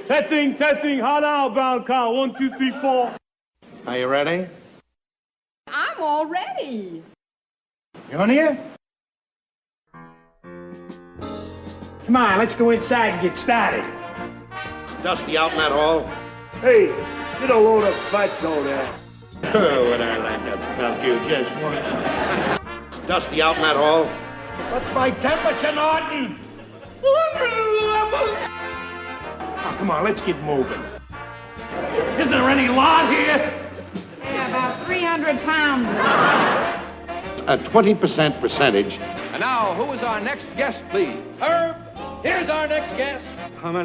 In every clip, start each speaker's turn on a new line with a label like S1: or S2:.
S1: Testing. How now, brown cow? 1, 2, 3, 4.
S2: Are you ready?
S3: I'm all ready.
S2: You on here? Come on, let's go inside and get started. Dusty out in that hall?
S1: Hey, get a load of fatso there.
S2: Oh, would I like to melt you just once. Dusty out in that hall? What's my temperature, Norton? 111. Oh, come on, let's get moving. Isn't there any lot here?
S3: Yeah, about 300 pounds.
S2: A 20% percentage.
S4: And now, who is our next guest, please? Herb, here's our next guest.
S2: Humma.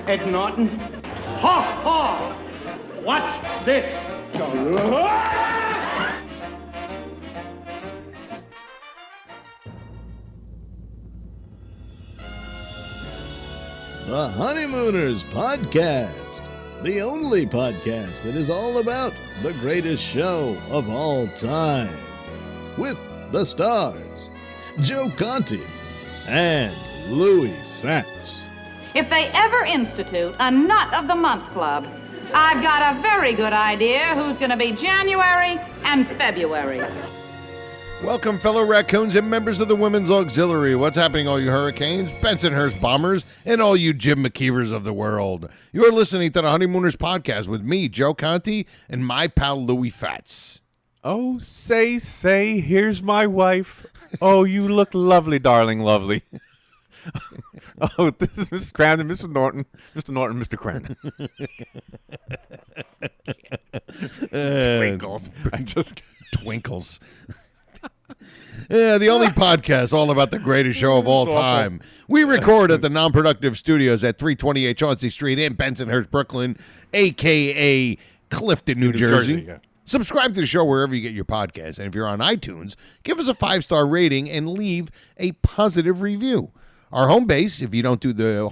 S2: Ed Norton.
S1: Ha ha! Watch this.
S5: The Honeymooners Podcast, the only podcast that is all about the greatest show of all time. With the stars, Joe Conti and Louis Fatts.
S3: If they ever institute a Nut of the Month Club, I've got a very good idea who's going to be January and February.
S6: Welcome, fellow raccoons and members of the Women's Auxiliary. What's happening, all you Hurricanes, Bensonhurst Bombers, and all you Jim McKeevers of the world? You're listening to the Honeymooners Podcast with me, Joe Conti, and my pal Louis Fatts.
S7: Oh, say, here's my wife. Oh, you look lovely, darling, lovely. Oh, this is Mrs. Crandon, Mr. Norton, Mr. Crandon. Twinkles.
S6: Twinkles. Yeah, the only podcast all about the greatest show of all time. We record at the Non-Productive Studios at 328 Chauncey Street in Bensonhurst, Brooklyn, a.k.a. Clifton, New Jersey.
S7: Yeah.
S6: Subscribe to the show wherever you get your podcasts. And if you're on iTunes, give us a 5-star rating and leave a positive review. Our home base, if you don't do the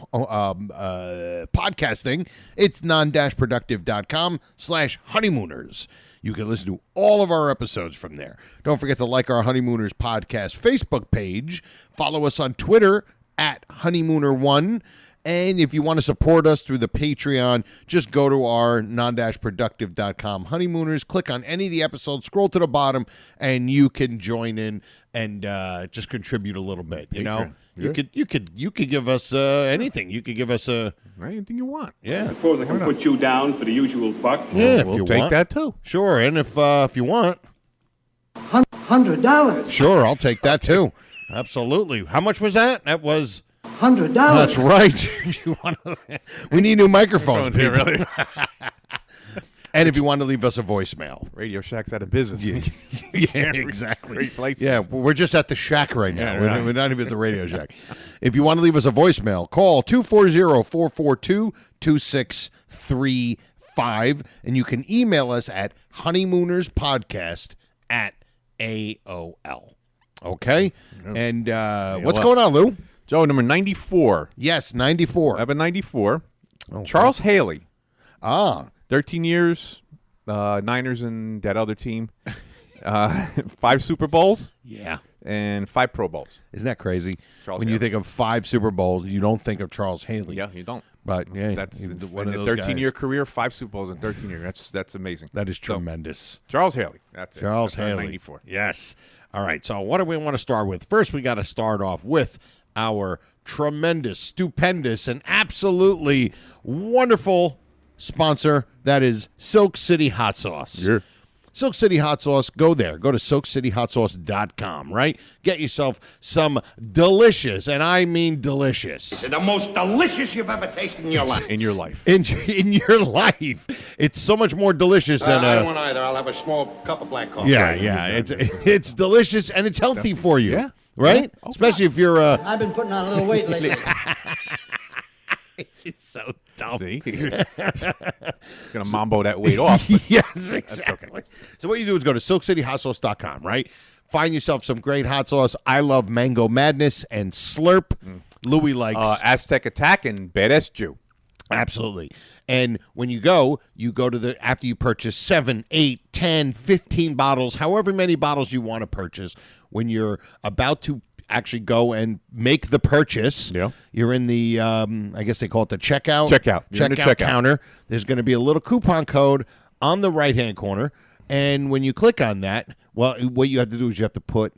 S6: podcast thing, it's non-productive.com/honeymooners. You can listen to all of our episodes from there. Don't forget to like our Honeymooners Podcast Facebook page. Follow us on Twitter at Honeymooner1. And if you want to support us through the Patreon, just go to our non-productive.com Honeymooners, click on any of the episodes, scroll to the bottom, and you can join in and just contribute a little bit. You know,
S7: Yeah.
S6: you could give us anything. You could give us
S7: Anything you want.
S6: yeah.
S1: Suppose I can put you down for the usual buck.
S6: Yeah, if
S7: We'll
S6: you
S7: take
S6: want.
S7: that too.
S6: Sure, and if you want,
S2: $100.
S6: sure, I'll take that too. Absolutely. How much was that? That was
S2: $100.
S6: That's right. If you want to, we need new microphones,
S7: Yeah,
S6: people.
S7: really.
S6: And if you want to leave us a voicemail.
S7: Radio Shack's out of business.
S6: Yeah, exactly.
S7: Great places.
S6: Yeah, we're just at the shack right now.
S7: Yeah,
S6: we're,
S7: right.
S6: we're not even at the Radio Shack. If you want to leave us a voicemail, call 240-442-2635, and you can email us at honeymoonerspodcast@AOL. Okay? And what's going on, Lou?
S7: Joe, number 94.
S6: Yes, 94.
S7: I have a 94.
S6: Okay.
S7: Charles Haley.
S6: 13
S7: years, Niners and that other team. 5 Super Bowls.
S6: Yeah.
S7: And 5 Pro Bowls.
S6: Isn't that crazy?
S7: Charles
S6: when
S7: Haley.
S6: you think of 5 Super Bowls, you don't think of Charles Haley.
S7: Yeah, you don't.
S6: But yeah,
S7: That's
S6: he's
S7: in
S6: one of
S7: a
S6: those
S7: 13-year
S6: guys.
S7: career, 5 Super Bowls in 13 years. That's amazing.
S6: That is
S7: So,
S6: tremendous.
S7: Charles Haley. That's it.
S6: Charles
S7: That's our
S6: Haley.
S7: 94.
S6: Yes. All right. So what do we want to start with? First, we got to start off with our tremendous, stupendous, and absolutely wonderful sponsor. That is Silk City Hot Sauce.
S7: Yeah.
S6: Silk City Hot Sauce, go there. Go to SilkCityHotSauce.com, right? Get yourself some delicious, and I mean delicious.
S2: The most delicious you've ever tasted in your life.
S7: In your life.
S6: In your life. It's so much more delicious than
S2: I don't want either. I'll have a small cup of black coffee.
S6: Yeah. It's delicious, and it's healthy for you.
S7: Yeah.
S6: Right?
S7: Yeah.
S6: Especially if you're
S8: I've been putting on a little weight lately.
S6: It's so dumb.
S7: See? Gonna mambo that weight off.
S6: Yes, exactly. So what you do is go to SilkCityHotSauce.com, right? Find yourself some great hot sauce. I love Mango Madness and Slurp. Louis likes
S7: Aztec Attack and Badass Jew.
S6: Absolutely. And when you go to the, after you purchase 7, 8, 10, 15 bottles, however many bottles you want to purchase, when you're about to actually go and make the purchase.
S7: Yeah.
S6: You're in the, I guess they call it the checkout.
S7: Checkout
S6: counter. There's going to be a little coupon code on the right-hand corner. And when you click on that, well, what you have to do is you have to put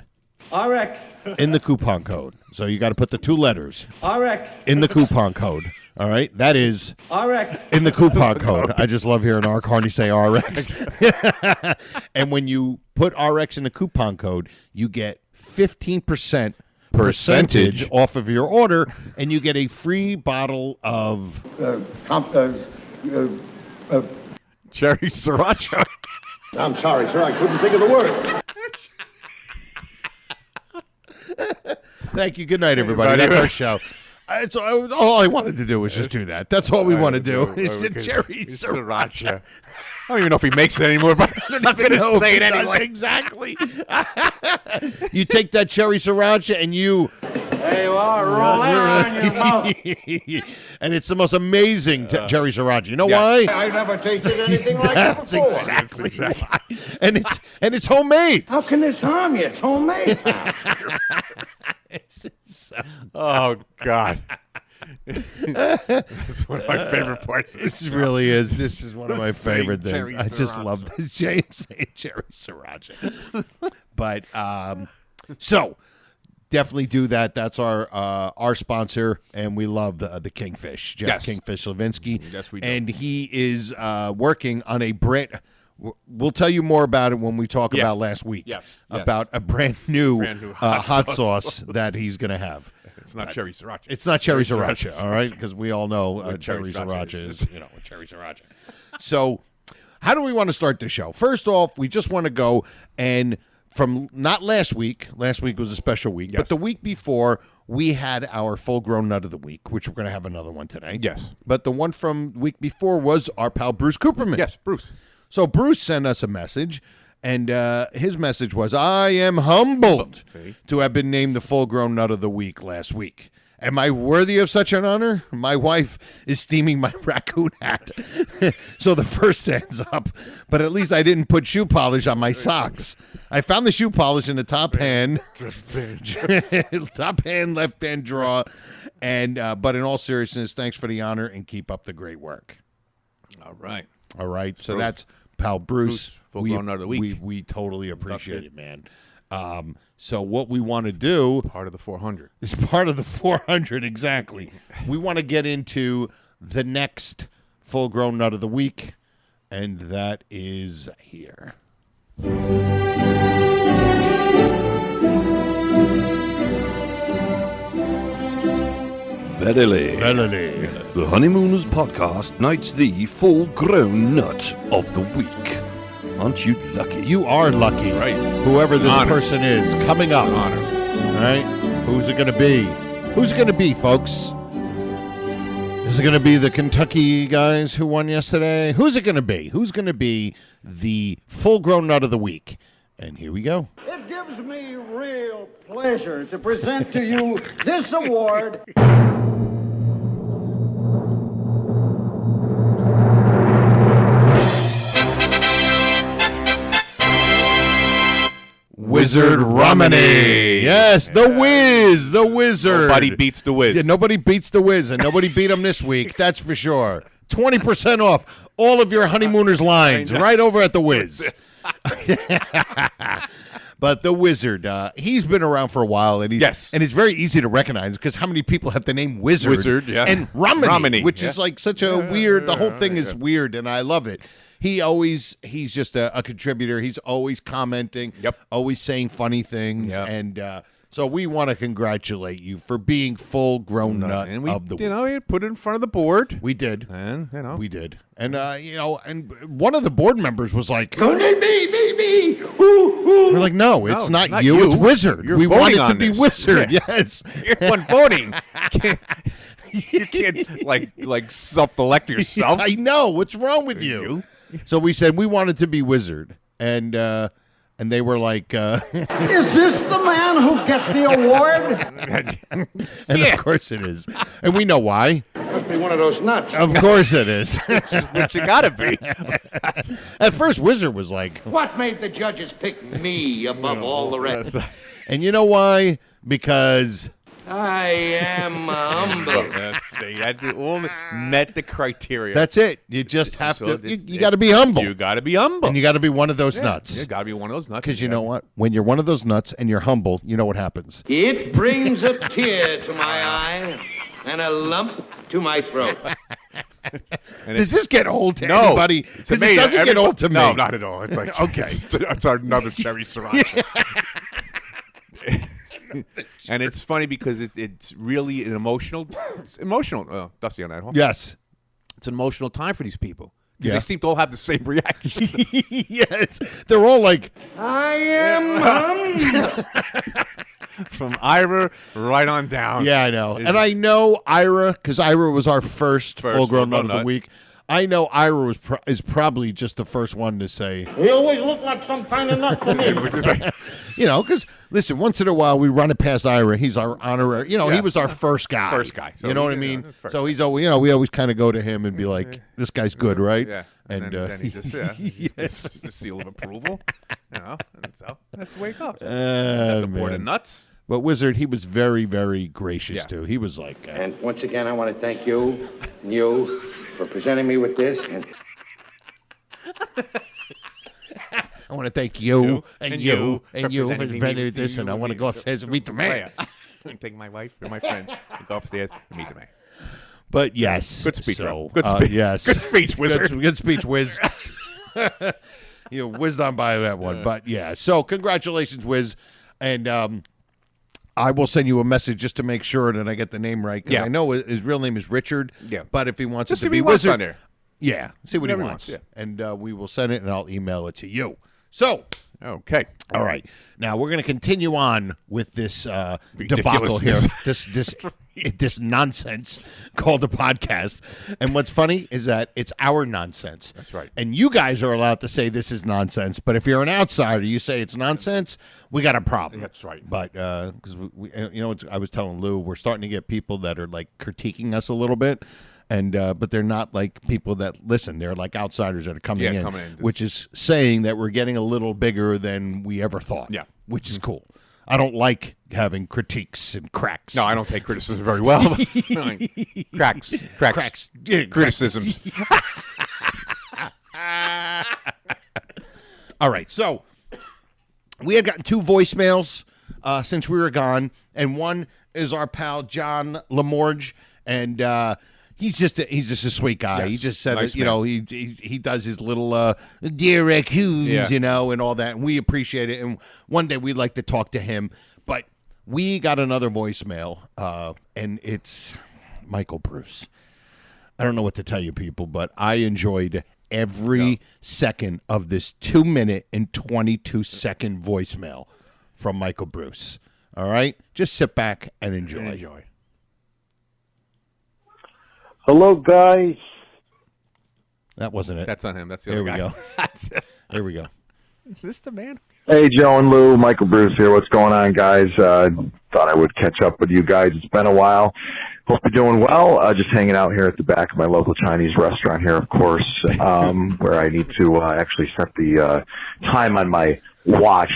S1: RX.
S6: in the coupon code. So you got to put the 2 letters
S1: RX.
S6: in the coupon code. All right? That is
S1: RX.
S6: in the coupon code. I just love hearing R. Carney say RX. And when you put RX in the coupon code, you get 15% percentage off of your order, and you get a free bottle of
S7: Cherry Sriracha.
S2: I'm sorry, sir. I couldn't think of the word.
S6: Thank you. Good night, everybody. That's our show. All I wanted to do was just do that. That's all we want to do is the cherry sriracha.
S7: I don't even know if he makes it anymore, but I'm not going to say it anyway.
S6: Exactly. You take that cherry sriracha and you...
S1: There you are. Roll it around your mouth.
S6: And it's the most amazing cherry sriracha. You know why?
S2: I never tasted anything like that
S6: That's
S2: before.
S6: exactly why. And it's homemade.
S2: How can this harm you? It's homemade.
S7: Oh, God. That's one of my favorite parts.
S6: This really is. This is one of my favorite things.
S7: Cherry
S6: I just
S7: sriracha.
S6: love this cherry sriracha. But so definitely do that. That's our sponsor, and we love the Kingfish, Jeff
S7: Yes.
S6: Kingfish Levinsky.
S7: Yes, we do.
S6: And he is working on a brand. We'll tell you more about it when we talk about last week.
S7: Yes.
S6: About a brand new hot
S7: sauce.
S6: sauce that he's going to have.
S7: It's not cherry sriracha.
S6: It's not cherry sriracha, all right? Because we all know cherry
S7: cherry
S6: sriracha
S7: sriracha
S6: is, cherry sriracha. So how do we want to start the show? First off, we just want to go and from not last week was a special week, but the week before, we had our full-grown nut of the week, which we're going to have another one today.
S7: Yes.
S6: But the one from week before was our pal Bruce Cooperman.
S7: Yes, Bruce.
S6: So Bruce sent us a message, and his message was, I am humbled to have been named the full-grown nut of the week last week. Am I worthy of such an honor? My wife is steaming my raccoon hat. So the fur stands up, but at least I didn't put shoe polish on my socks. I found the shoe polish in the top hand, left-hand drawer, and but in all seriousness, thanks for the honor and keep up the great work.
S7: All right.
S6: All right, so that's pal Bruce.
S7: Full-grown nut of the week.
S6: We totally appreciate it, man. So what we want to do...
S7: Part of the 400.
S6: Is part of the 400, exactly. We want to get into the next full-grown nut of the week, and that is here.
S9: Verily. The Honeymooners podcast knights the full-grown nut of the week. Aren't you lucky?
S6: You are lucky.
S7: Right.
S6: Whoever this
S7: Honor.
S6: person is coming up.
S7: Honor.
S6: All right? Who's it going to be? Who's it going to be, folks? Is it going to be the Kentucky guys who won yesterday? Who's it going to be? Who's going to be the full-grown nut of the week? And here we go.
S2: It gives me real pleasure to present to you this award.
S6: Wizard Romney. Yes, the Wiz, the Wizard.
S7: Nobody beats the Wiz.
S6: Yeah, nobody beats the Wiz, and nobody beat him this week. That's for sure. 20% off all of your Honeymooners lines right over at the Wiz. But the Wizard, he's been around for a while, and and it's very easy to recognize because how many people have the name Wizard, and Romney, which is like such a weird. The whole thing is weird, and I love it. He's just a contributor. He's always commenting, always saying funny things, and so we want to congratulate you for being full-grown nut
S7: and we,
S6: of the week.
S7: we put it in front of the board.
S6: We did,
S7: and
S6: we did, and and one of the board members was like,
S2: "Could it be me?
S6: We're like, no, it's not you. It's Wizard.
S7: You're
S6: we want it to
S7: voting
S6: be
S7: on this.
S6: Wizard.
S7: Yeah.
S6: Yes,
S7: You're the one voting. You can't like self-elect yourself.
S6: I know. What's wrong with you? So we said we wanted to be Wizard, and they were like,
S2: Is this the man who gets the award?
S6: and of course it is, and we know why.
S2: Must be one of those nuts.
S6: Of course it is.
S7: What you gotta be.
S6: At first, Wizard was like,
S2: What made the judges pick me above all the rest?
S6: And you know why? Because
S2: I am humble.
S7: See, I all met the criteria.
S6: that's it. You just have to. You got to be humble.
S7: You got to be humble.
S6: And you got to be one of those nuts.
S7: You got to be one of those nuts.
S6: Because you know what? When you're one of those nuts and you're humble, you know what happens.
S2: It brings a tear to my eye and a lump to my throat.
S6: Does this get old to
S7: No,
S6: anybody?
S7: to
S6: Because
S7: me,
S6: it doesn't get old to me.
S7: No, not at all. It's like
S6: Okay.
S7: It's another cherry sriracha. And it's funny because it's really an emotional. It's emotional. Dusty on that one.
S6: Yes.
S7: It's an emotional time for these people because
S6: Yeah.
S7: they seem to all have the same reaction.
S6: Yes. They're all like,
S2: I am humble.
S7: From Ira right on down.
S6: yeah, I know. And I know Ira, because Ira was our first full-grown nut of the week. I know Ira is probably just the first one to say,
S1: He always looked like some kind of nut to me.
S6: because, listen, once in a while we run it past Ira. He's our honorary, he was our first guy.
S7: First guy. So
S6: you know what I mean? So he's always, we always kind of go to him and be like, this guy's good, right?
S7: Yeah.
S6: And
S7: then he just, it's just the seal of approval. And so that's the way it goes. The board of nuts.
S6: But Wizard, he was very, very gracious, too. He was like...
S2: And once again, I want to thank you for presenting me with this. And
S6: I want to thank you and you for presenting me with this, and I want to go upstairs and meet the man.
S7: Take my wife and my friends and go upstairs and meet the man.
S6: But yes.
S7: Good speech,
S6: so,
S7: Rob. Good speech.
S6: Yes.
S7: Good speech, Wizard.
S6: Good speech, Wiz. Whizzed on by that one. But, yeah. So, congratulations, Wiz. And I will send you a message just to make sure that I get the name right. Because I know his real name is Richard.
S7: Yeah.
S6: But if he wants
S7: Just
S6: it to
S7: see
S6: be
S7: what he wants
S6: Wizard.
S7: on there.
S6: Yeah. See what he
S7: Whatever he
S6: wants.
S7: wants,
S6: And we will send it, and I'll email it to you. So...
S7: Okay.
S6: All right. Now we're going to continue on with this debacle here, this nonsense called a podcast. And what's funny is that it's our nonsense.
S7: That's right.
S6: And you guys are allowed to say this is nonsense. But if you're an outsider, you say it's nonsense, we got a problem.
S7: That's right.
S6: But because I was telling Lou, we're starting to get people that are like critiquing us a little bit. And but they're not like people that listen. They're like outsiders that are coming in, which is saying that we're getting a little bigger than we ever thought.
S7: Yeah,
S6: which is cool. I don't like having critiques and cracks.
S7: No, I don't take criticism very well. cracks, criticisms.
S6: All right, so we had gotten 2 voicemails since we were gone, and one is our pal John Lamorge, and. He's just a sweet guy.
S7: Yes.
S6: He just said,
S7: Nice
S6: he does his little dear raccoons, and all that, and we appreciate it. And one day we'd like to talk to him. But we got another voicemail, and it's Michael Bruce. I don't know what to tell you, people, but I enjoyed every second of this 2-minute and 22-second voicemail from Michael Bruce. All right? Just sit back and enjoy.
S10: Hello, guys.
S6: That wasn't it.
S7: That's on him. That's the other guy.
S6: There we go. There we go.
S7: Is this the man?
S10: Hey, Joe and Lou. Michael Bruce here. What's going on, guys? Thought I would catch up with you guys. It's been a while. Hope you're doing well. Just hanging out here at the back of my local Chinese restaurant here, of course, where I need to actually set the time on my watch.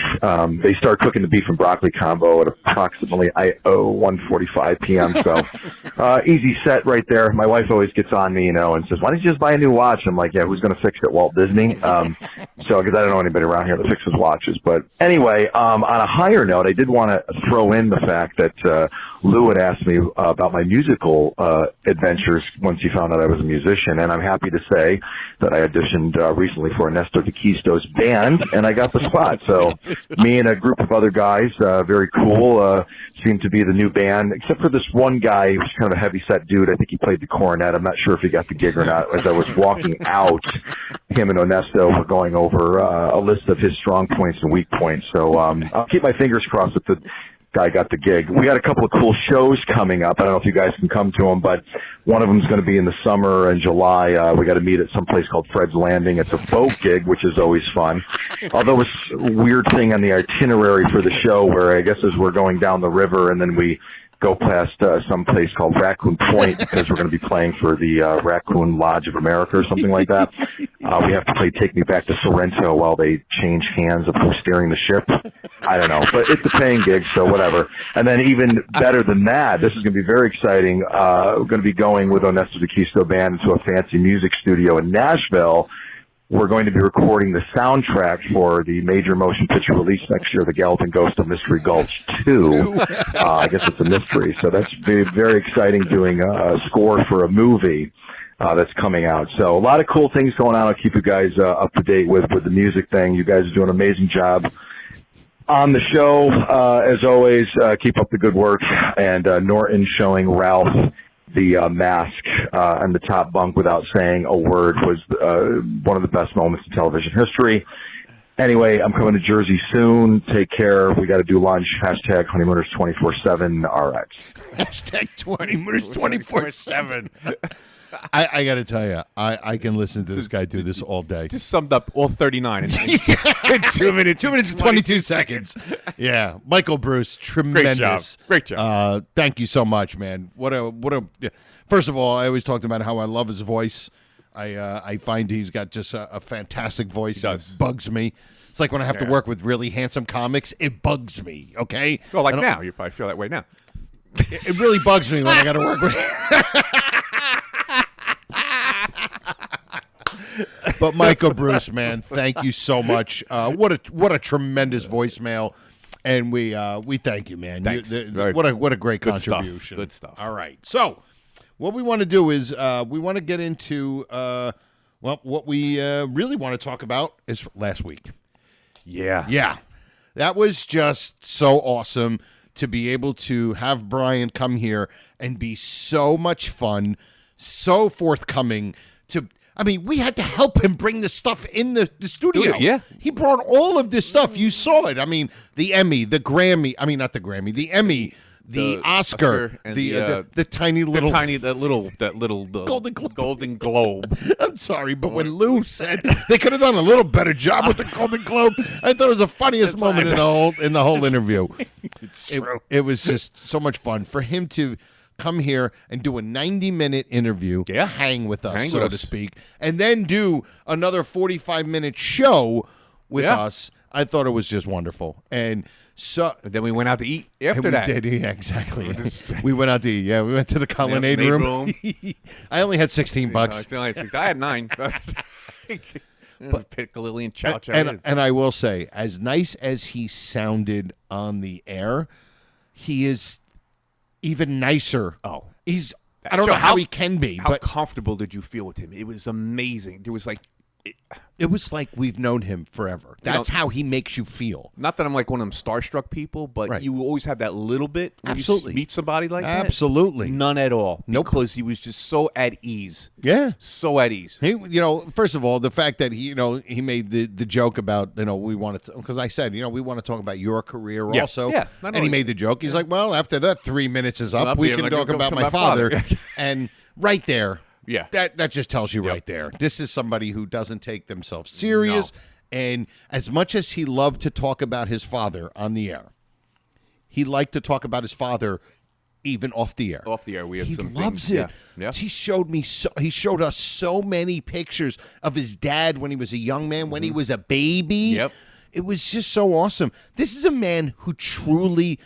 S10: They start cooking the beef and broccoli combo at approximately 1:45 p.m. So easy set right there. My wife always gets on me, and says, "Why don't you just buy a new watch?" I'm like, "Yeah, who's going to fix it? Walt Disney." Because I don't know anybody around here that fixes watches. But anyway, on a higher note, I did want to throw in the fact that Lou had asked me about my musical adventures once he found out I was a musician, and I'm happy to say that I auditioned recently for Ernesto de Quisto's band, and I got the spot. So me and a group of other guys, very cool, seemed to be the new band, except for this one guy who's kind of a heavy-set dude. I think he played the cornet. I'm not sure if he got the gig or not. As I was walking out, him and Ernesto were going over a list of his strong points and weak points. So I'll keep my fingers crossed that the guy got the gig. We got a couple of cool shows coming up. I don't know if you guys can come to them, but one of them is going to be in the summer in July. We got to meet at some place called Fred's Landing. It's a folk gig, which is always fun. Although it's a weird thing on the itinerary for the show where I guess as we're going down the river and then we go past some place called Raccoon Point because we're going to be playing for the Raccoon Lodge of America or something like that. We have to play Take Me Back to Sorrento while they change hands of who's steering the ship. I don't know, but it's a paying gig, so whatever. And then even better than that, this is going to be very exciting. We're going to be going with Onesto de Quisto Band into a fancy music studio in Nashville. We're going to be recording the soundtrack for the major motion picture release next year, The Galloping Ghost of Mystery Gulch 2. I guess it's a mystery. So that's very, very exciting, doing a score for a movie that's coming out. So a lot of cool things going on. I'll keep you guys up to date with the music thing. You guys are doing an amazing job on the show. As always, keep up the good work. And Norton showing Ralph the mask and the top bunk without saying a word was one of the best moments in television history. Anyway, I'm coming to Jersey soon. Take care. We got to do lunch. Hashtag Honeymooners 24/7 RX.
S6: Hashtag Honeymooners 24/7. I got to tell you, I can listen to this guy do this all day.
S7: Just summed up all 39 in
S6: 2 minutes and 22 seconds. Yeah, Michael Bruce, tremendous.
S7: Great job.
S6: Thank you so much, man. What a. First of all, I always talked about how I love his voice. I find he's got just a fantastic voice.
S7: He does.
S6: It bugs me. It's like when I have to work with really handsome comics. It bugs me. Okay.
S7: Well, like now, you probably feel that way now.
S6: It really bugs me when I got to work with. But Michael Bruce, man, thank you so much. What a tremendous voicemail, and we thank you, man.
S7: Thanks.
S6: What a great contribution.
S7: Good stuff.
S6: All right, so what we want to do is we want to get into what we really want to talk about is last week. Yeah, that was just so awesome to be able to have Brian come here and be so much fun, so forthcoming. We had to help him bring the stuff in the studio.
S7: Yeah.
S6: He brought all of this stuff. You saw it. The Emmy, the Grammy. Not the Grammy, the Emmy, the Oscar,
S7: and
S6: the tiny little...
S7: Golden Globe.
S6: I'm sorry, but when Lou said they could have done a little better job with the Golden Globe, I thought it was the funniest moment in the whole interview.
S7: It's true.
S6: It was just so much fun for him to come here and do a 90-minute interview, hang with us, so to speak, and then do another 45-minute show with us. I thought it was just wonderful. And so
S7: then we went out to eat after that.
S6: We did, exactly. We went out to eat. Yeah, we went to the Colonnade room. I only had $16.
S7: I had 9. But Piccalilli and Chow Chow.
S6: And I will say, as nice as he sounded on the air, he is even nicer.
S7: Oh,
S6: I don't know how he can be.
S7: How
S6: but
S7: comfortable did you feel with him? It was amazing. There was
S6: it was like we've known him forever. That's how he makes you feel.
S7: Not that I'm like one of them starstruck people, but you always have that little bit when
S6: Absolutely.
S7: you meet somebody like that.
S6: Absolutely.
S7: None at all.
S6: Nope.
S7: Because he was just so at ease.
S6: Yeah.
S7: So at ease.
S6: He, first of all, the fact that he made the joke about, we wanted to, because I said, we want to talk about your career also.
S7: Yeah.
S6: And he made the joke. He's like, well, after that 3 minutes is up, we can talk about my father. And right there.
S7: Yeah.
S6: That just tells you right there. This is somebody who doesn't take themselves serious. No. And as much as he loved to talk about his father on the air, he liked to talk about his father even off the air.
S7: Off the air, we have some
S6: loves
S7: things.
S6: it.
S7: Yeah.
S6: He showed us so many pictures of his dad when he was a young man, when he was a baby.
S7: Yep.
S6: It was just so awesome. This is a man who truly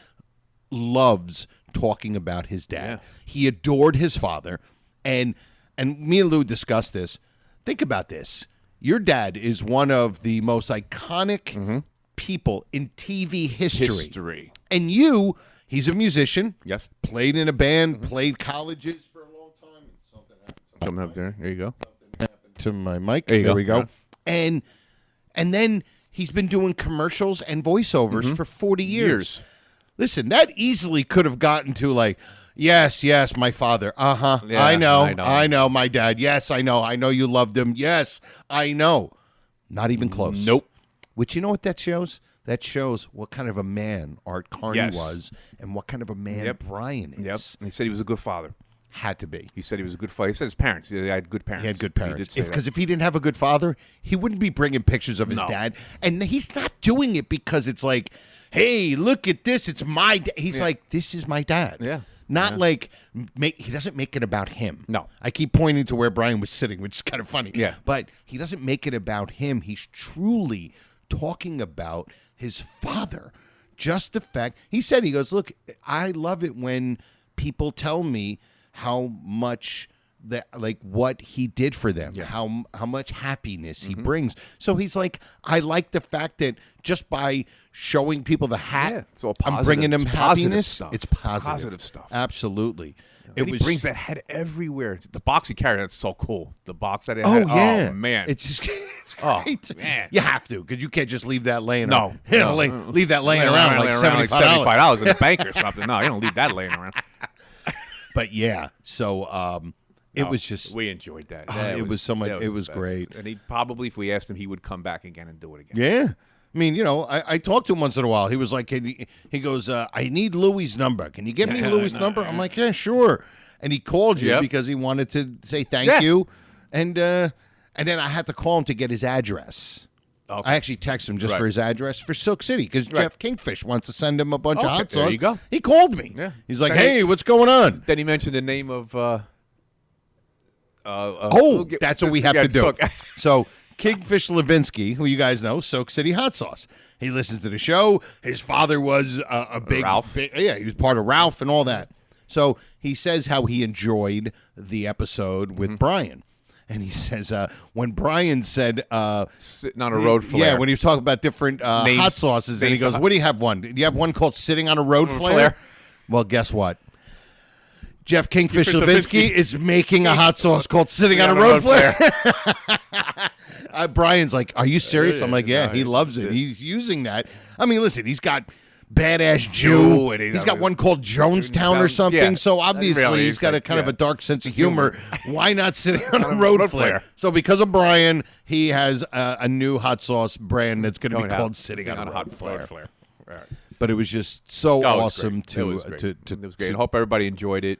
S6: loves talking about his dad.
S7: Yeah.
S6: He adored his father, and me and Lou discussed this. Think about this. Your dad is one of the most iconic people in TV history. And he's a musician.
S7: Yes.
S6: Played in a band, played colleges for a long time. Something happened.
S7: Something up there. There you go.
S6: Something happened to my mic.
S7: There
S6: we go.
S7: Yeah.
S6: And then he's been doing commercials and voiceovers for 40 years. Listen, that easily could have gotten to yes, my father.
S7: Yeah,
S6: I know, my dad. Yes, I know you loved him. Yes, I know. Not even close.
S7: Nope.
S6: Which, you know what that shows? That shows what kind of a man Art Carney was and what kind of a man Brian is.
S7: Yep. And he said he was a good father.
S6: Had to be.
S7: He said he was a good father. He said his parents. He had good parents.
S6: He had good parents.
S7: Because
S6: if he didn't have a good father, he wouldn't be bringing pictures of his dad. And he's not doing it because it's like, hey, look at this. It's my dad. He's like, this is my dad.
S7: Yeah.
S6: Not he doesn't make it about him.
S7: No.
S6: I keep pointing to where Brian was sitting, which is kind of funny.
S7: Yeah.
S6: But he doesn't make it about him. He's truly talking about his father. Just the fact, he goes, look, I love it when people tell me how much that, like, what he did for them, how much happiness he brings. So he's like, I like the fact that just by showing people the hat,
S7: it's all positive.
S6: I'm bringing them happiness.
S7: Stuff.
S6: It's positive.
S7: Positive stuff.
S6: Absolutely.
S7: And he brings that head everywhere. The box he carried, that's so cool. The box that it
S6: had.
S7: Oh, man.
S6: It's just it's great.
S7: Oh, man.
S6: You have to, because you can't just leave that laying
S7: around.
S6: Leave that laying around like $75
S7: in the bank or something. No, you don't leave that laying around.
S6: But yeah, so it was just,
S7: we enjoyed that.
S6: It was so much. It was great.
S7: And he probably, if we asked him, he would come back again and do it again.
S6: Yeah. I mean, I talked to him once in a while. He was like, he goes, I need Louie's number. Can you give me Louie's number? I'm like, yeah, sure. And he called you because he wanted to say thank you. And then I had to call him to get his address. Okay. I actually texted him just for his address for Silk City because Jeff Kingfish wants to send him a bunch of hot sauce.
S7: There you go.
S6: He called me. Yeah. He's like, hey, what's going on?
S7: Then he mentioned the name of
S6: that's what we have to do. So Kingfish Levinsky, who you guys know, Silk City Hot Sauce. He listens to the show. His father was a big
S7: Ralph.
S6: He was part of Ralph and all that. So he says how he enjoyed the episode with Brian. And he says when Brian said
S7: sitting on a road flare.
S6: Yeah, when he was talking about different hot sauces, and he goes, what do you have one? Do you have one called Sitting on a Road Flare? Well, guess what? Jeff Kingfish Levinsky is making a hot sauce called Sitting on a Road Flare. Brian's like, are you serious? I'm like, yeah, he loves it. He's using that. I mean, listen, he's got Badass Jew. He's got one called Jonestown or something. Yeah, so obviously he's got a kind of a dark sense of humor. Why not Sitting on a Road Flare? So because of Brian, he has a new hot sauce brand that's going to be called Sitting on a Hot Flare.
S7: Right.
S6: But it was just so awesome
S7: it was great. I hope everybody enjoyed it.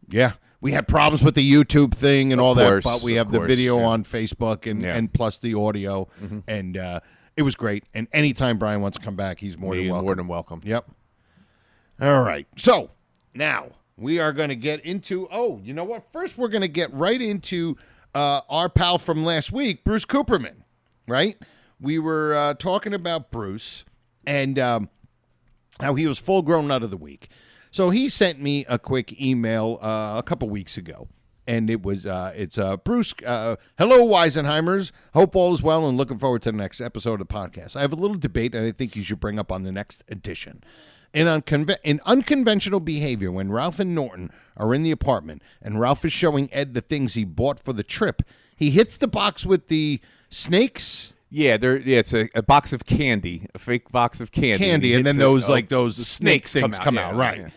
S6: Yeah, we had problems with the YouTube thing and all that, but we have the video on Facebook and plus the audio, and it was great. And anytime Brian wants to come back, he's more than welcome. Yep. All right. So now we are going to get into. Oh, you know what? First, we're going to get right into our pal from last week, Bruce Cooperman. Right? We were talking about Bruce and how he was full grown nut of the week. So he sent me a quick email a couple weeks ago, and it was it's Bruce. Hello, Weisenheimers. Hope all is well, and looking forward to the next episode of the podcast. I have a little debate, and I think you should bring up on the next edition. In unconventional behavior, when Ralph and Norton are in the apartment, and Ralph is showing Ed the things he bought for the trip, he hits the box with the snakes.
S7: Yeah, it's a box of candy, a fake box of candy.
S6: And then those snake things come out, right?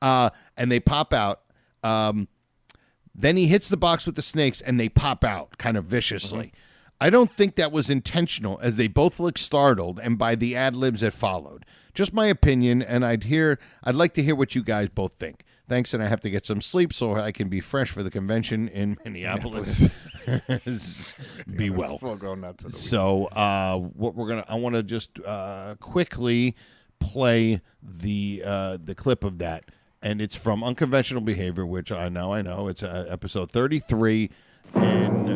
S6: Yeah. And they pop out. Then he hits the box with the snakes, and they pop out kind of viciously. I don't think that was intentional, as they both look startled, and by the ad-libs that followed. Just my opinion, and I'd like to hear what you guys both think. Thanks, and I have to get some sleep so I can be fresh for the convention in Minneapolis. Be well. So, what I want to just quickly play the clip of that, and it's from Unconventional Behavior, which I know it's episode 33, and.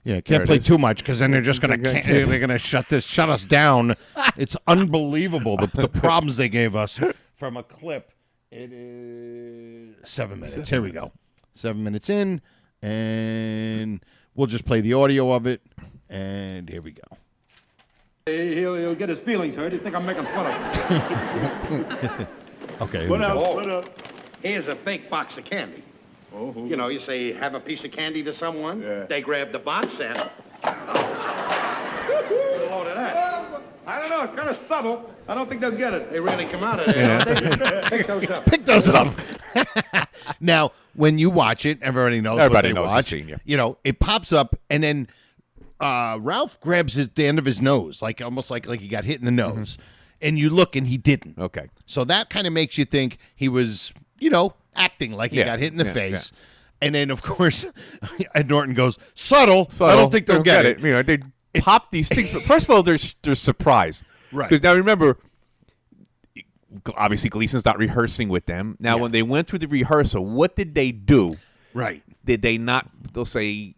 S6: Yeah, can't play too much because then they're just gonna shut us down. It's unbelievable the problems they gave us from a clip. It is 7 minutes. Here we go. 7 minutes in, and we'll just play the audio of it. And here we go.
S1: He'll get his feelings hurt. He'll think I'm making fun of him.
S6: Okay.
S2: What up? Here's a fake box of candy. You know, you say, have a piece of candy to someone. Yeah. They grab the box and... a load of that.
S1: I don't know. It's kind of subtle. I don't think they'll get it. They really come out of there.
S2: Pick those up.
S6: Pick those up. Now, when you watch it, everybody knows what they watch. You know, it pops up, and then Ralph grabs the end of his nose, almost like he got hit in the nose. And you look, and he didn't.
S7: Okay.
S6: So that kind of makes you think he was, acting like he got hit in the face. Yeah. And then, of course, Ed Norton goes, subtle. I don't think they'll get it.
S7: pop these things. But first of all, they're surprised.
S6: Right.
S7: Because now remember, obviously Gleason's not rehearsing with them. Now, when they went through the rehearsal, what did they do?
S6: Right.
S7: Did they not? They'll say,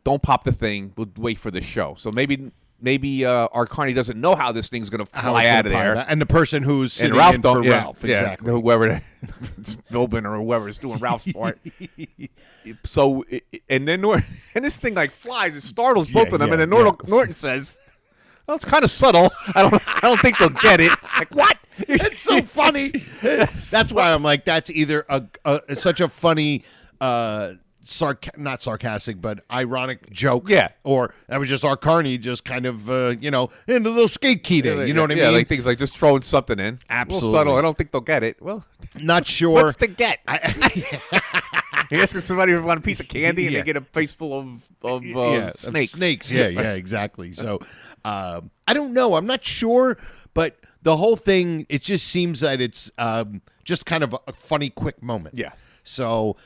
S7: don't pop the thing. We'll wait for the show. So maybe Arcani doesn't know how this thing's going to fly out of there.
S6: And the person who's sitting
S7: Ralph
S6: in for Ralph.
S7: Yeah,
S6: Exactly.
S7: Whoever, it's Philbin or whoever's doing Ralph's part. So, and then and this thing like flies. It startles both of them. And then Norton says, well, it's kind of subtle. I don't think they'll get it. Like, what?
S6: It's so funny. That's why I'm like, that's either it's such a funny not sarcastic, but ironic joke.
S7: Yeah.
S6: Or that was just Arcani just kind of, in a little skate key day. You know what I mean?
S7: Yeah, like things like just throwing something in.
S6: Absolutely.
S7: Subtle. I don't think they'll get it. Well,
S6: not sure.
S7: What's to get? You're asking somebody if they want a piece of candy and they get a face full of snakes.
S6: Snakes, yeah, exactly. So I don't know. I'm not sure, but the whole thing, it just seems that it's just kind of a funny, quick moment.
S7: Yeah.
S6: So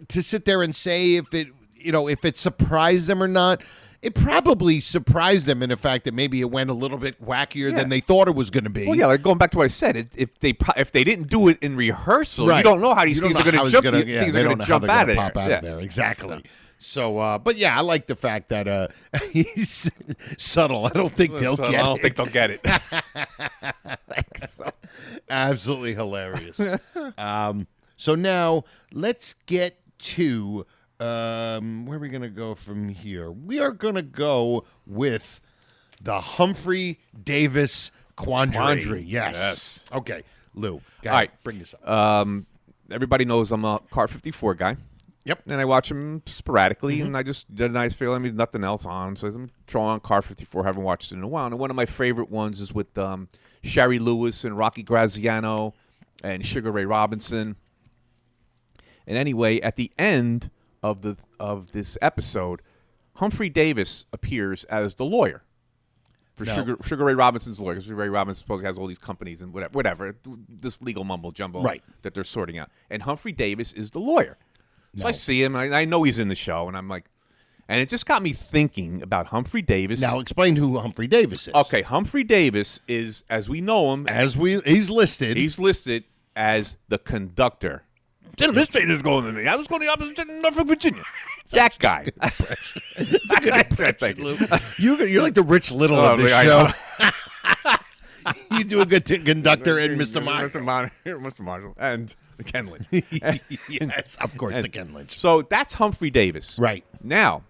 S6: to sit there and say if it surprised them or not, it probably surprised them in the fact that maybe it went a little bit wackier than they thought it was going to be.
S7: Well, yeah, like going back to what I said, if they didn't do it in rehearsal,
S6: right.
S7: you don't know how these things are going to jump. Things are going to jump out of
S6: pop out of there. Exactly. No. So, but yeah, I like the fact that he's subtle. I don't think they'll get it.
S7: I don't think they'll get it.
S6: So, absolutely hilarious. So now let's get to where are we going to go from here? We are going to go with the Humphrey Davis quandary. Yes. Okay, Lou.
S7: All right,
S6: bring this up.
S7: Everybody knows I'm a Car 54 guy.
S6: Yep.
S7: And I watch him sporadically, and I just did a nice feeling. I mean, nothing else on, so I'm throwing on Car 54. Haven't watched it in a while. And one of my favorite ones is with Shari Lewis and Rocky Graziano and Sugar Ray Robinson. And anyway, at the end of this episode, Humphrey Davis appears as the lawyer for Sugar Ray Robinson's lawyer. Sugar Ray Robinson supposedly has all these companies and whatever, this legal mumbo jumbo that they're sorting out. And Humphrey Davis is the lawyer. So I see him, and I know he's in the show, and I'm like, and it just got me thinking about Humphrey Davis.
S6: Now explain who Humphrey Davis is.
S7: Okay, Humphrey Davis is, as we know him,
S6: he's listed.
S7: He's listed as the conductor. The administrator's going to me. I was going to the opposite end of Norfolk, Virginia. That guy.
S6: It's a good impression, Lou. You're like the Rich Little of this show. You do a good conductor and Mr.
S7: Marshall. And Ken Lynch.
S6: Yes, of course, the Ken Lynch.
S7: So that's Humphrey Davis.
S6: Right.
S7: Now,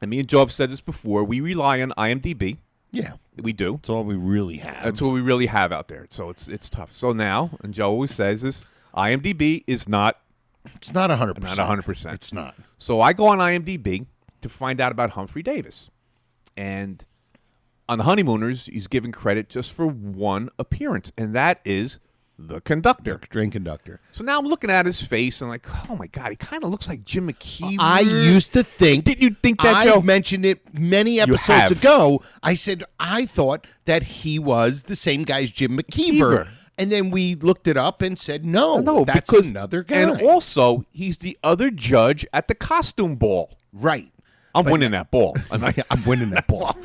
S7: and me and Joe have said this before, we rely on IMDb.
S6: Yeah.
S7: We do.
S6: That's all we really have.
S7: That's all we really have out there. So it's tough. So now, and Joe always says this, IMDb is not...
S6: It's not 100%.
S7: Not 100%.
S6: It's not.
S7: So I go on IMDb to find out about Humphrey Davis. And on The Honeymooners, he's given credit just for one appearance, and that is the conductor.
S6: Train conductor.
S7: So now I'm looking at his face and like, oh my God, he kind of looks like Jim McKeever.
S6: I used to think.
S7: Didn't you think that,
S6: Joe?
S7: Joe?
S6: I mentioned it many episodes ago. I said I thought that he was the same guy as Jim McKeever. And then we looked it up and said, no, that's another guy.
S7: And also, he's the other judge at the costume ball.
S6: Right.
S7: I'm winning that ball.
S6: I'm winning that ball.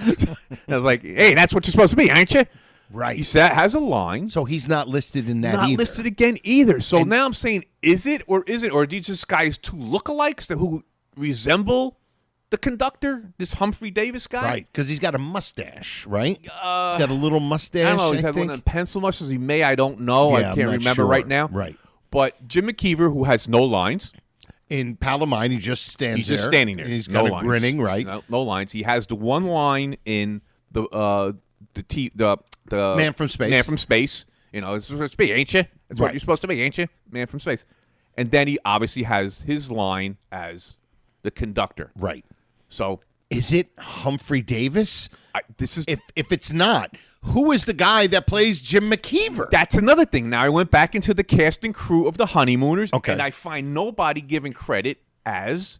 S7: I was like, hey, that's what you're supposed to be, aren't you?
S6: Right.
S7: He has a line.
S6: So he's not listed in that
S7: not
S6: either.
S7: Listed again either. So now I'm saying, is it or is it? Or are these just guys two lookalikes who resemble the conductor, this Humphrey Davis guy?
S6: Right, because he's got a mustache, right? He's got a little mustache,
S7: I don't know. He's got one of them pencil mustaches. He may, I don't know. I can't remember right now.
S6: Right.
S7: But Jim McKeever, who has no lines.
S6: In Pal of Mine, he just stands there.
S7: He's just standing there.
S6: And he's
S7: no
S6: kind of
S7: lines.
S6: grinning, right?
S7: No lines. He has the one line in the
S6: Man from Space.
S7: Man from Space. You know, it's supposed to be, ain't you? That's what you're supposed to be, ain't you? Man from Space. And then he obviously has his line as the conductor.
S6: Right.
S7: So
S6: is it Humphrey Davis?
S7: This is
S6: if it's not, who is the guy that plays Jim McKeever?
S7: That's another thing. Now I went back into the cast and crew of the Honeymooners,
S6: and
S7: I find nobody giving credit as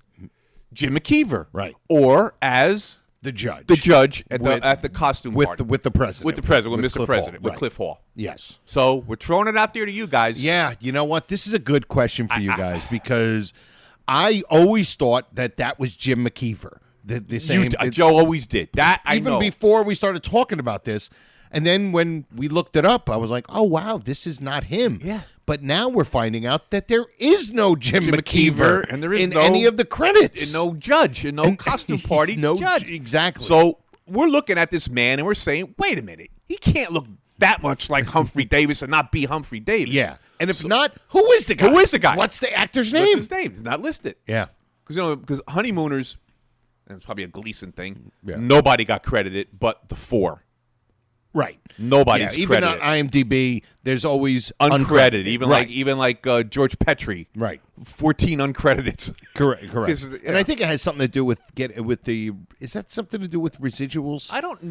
S7: Jim McKeever,
S6: right,
S7: or as
S6: the judge.
S7: The judge at the costume party
S6: with the president.
S7: With the president, with Mr. President, with
S6: right.
S7: Cliff Hall.
S6: Yes.
S7: So we're throwing it out there to you guys.
S6: Yeah, you know what? This is a good question for you guys because I always thought that was Jim McKeever. the same.
S7: Joe always did that.
S6: Even before we started talking about this, and then when we looked it up, I was like, "Oh wow, this is not him."
S7: Yeah.
S6: But now we're finding out that there is no Jim McKeever,
S7: and there is
S6: in
S7: no,
S6: any of the credits,
S7: and no judge, and no costume party judge.
S6: Exactly.
S7: So we're looking at this man, and we're saying, "Wait a minute, he can't look that much like Humphrey Davis and not be Humphrey Davis."
S6: Yeah. And if not, who is the guy?
S7: Who is the guy?
S6: What's the actor's name?
S7: What's his name? It's not listed.
S6: Yeah.
S7: Because Honeymooners, and it's probably a Gleason thing.
S6: Yeah.
S7: Nobody got credited, but the 4.
S6: Right.
S7: Nobody's
S6: even
S7: credited.
S6: on IMDb, there's always
S7: uncredited.
S6: Right.
S7: Even like George Petrie.
S6: Right.
S7: 14 uncredited.
S6: Correct.
S7: Yeah.
S6: And I think it has something to do with is that something to do with residuals?
S7: I don't